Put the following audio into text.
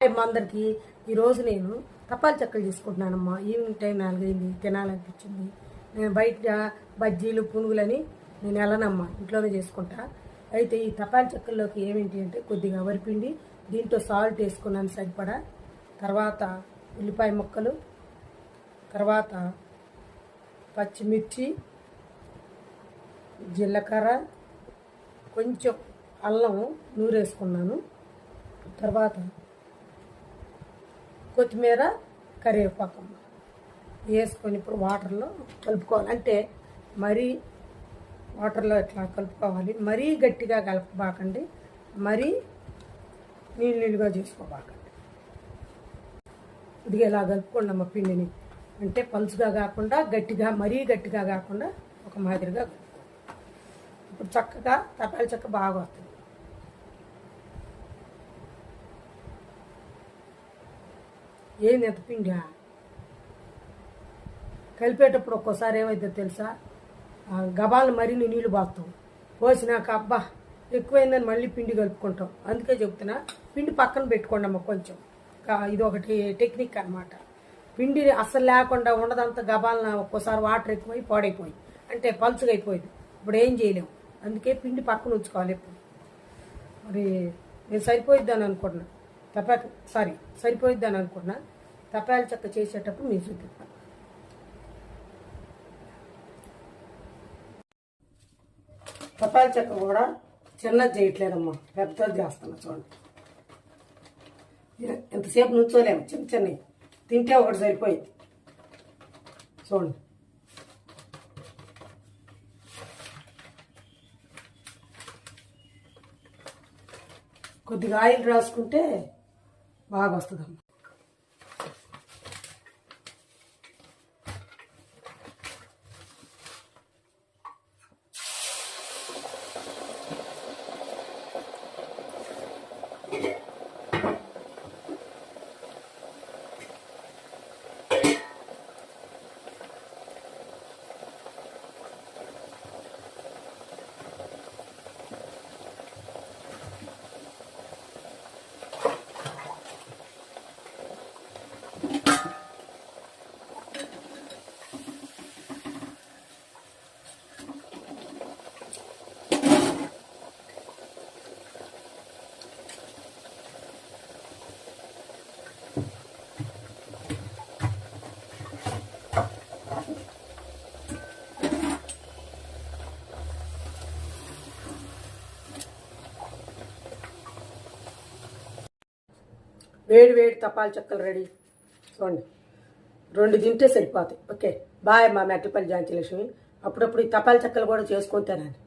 అందరికి ఈరోజు నేను తపాల చెక్కలు తీసుకుంటున్నానమ్మా. ఈవినింగ్ టైం 4 అయింది, తినాలనిపించింది. నేను బయట బజ్జీలు పునుగులని నేను వెళ్ళనమ్మా, ఇంట్లోనే చేసుకుంటా. అయితే ఈ తపాల చెక్కల్లోకి ఏమేంటి అంటే కొద్దిగా వరిపిండి, దీంట్లో సాల్ట్ వేసుకున్నాను సరిపడా, తర్వాత ఉల్లిపాయ ముక్కలు, తర్వాత పచ్చిమిర్చి, జీలకర్ర, కొంచెం అల్లం నూరేసుకున్నాను, తర్వాత కొత్తిమీర, కరివేపాకు వేసుకొని ఇప్పుడు వాటర్లో కలుపుకోవాలి. అంటే మరీ వాటర్లో ఇట్లా కలుపుకోవాలి, మరీ గట్టిగా కలపబాకండి, మరీ నీళ్ళుగా చేసుకోబాకండి. ఇది ఇలా కలుపుకోండి అమ్మ పిండిని. అంటే పలుచుగా కాకుండా గట్టిగా, మరీ గట్టిగా కాకుండా ఒక మాదిరిగా కలుపుకోండి. ఇప్పుడు చక్కగా తపాల చెక్క బాగా వస్తుంది. ఏంది ఎంత పిండా కలిపేటప్పుడు ఒక్కోసారి ఏమైందో తెలుసా, గబాలను మరీ నీళ్ళు బాగుతాం, పోసినాక అబ్బా ఎక్కువైందని మళ్ళీ పిండి కలుపుకుంటాం. అందుకే చెప్తున్నా, పిండి పక్కన పెట్టుకోండి అమ్మ కొంచెం. ఇది ఒకటి టెక్నిక్ అనమాట. పిండి అస్సలు లేకుండా ఉండదంతా గబాలన ఒక్కోసారి వాటర్ ఎక్కువై పాడైపోయి, అంటే పలుచుగా అయిపోయింది. ఇప్పుడు ఏం చేయలేము, అందుకే పిండి పక్కన ఉంచుకోవాలి ఎప్పుడు. మరి నేను సరిపోయిద్దాను అనుకున్నా, సరిపోయిద్దాను అనుకున్నా. తపాల చెక్క చేసేటప్పుడు మీరు చూపిస్తాను. తపాల చెక్క కూడా చిన్నది చేయట్లేదమ్మా, పెద్దది చేస్తున్నా. చూడండి, ఎంతసేపు నుంచోలేము, చిన్న చిన్నవి తింటే ఒకటి సరిపోయింది. చూడండి, కొద్దిగా ఆయిల్ రాసుకుంటే బాగా వస్తుందమ్మా. వేడి వేడి తపాల చెక్కలు రెడీ. చూడండి, 2 తింటే సరిపోతాయి. ఓకే, బాయ్ మా మెట్టపల్లి ఝాన్సీ లక్ష్మి. అప్పుడప్పుడు ఈ తపాల చెక్కలు కూడా చేసుకొని తినండి.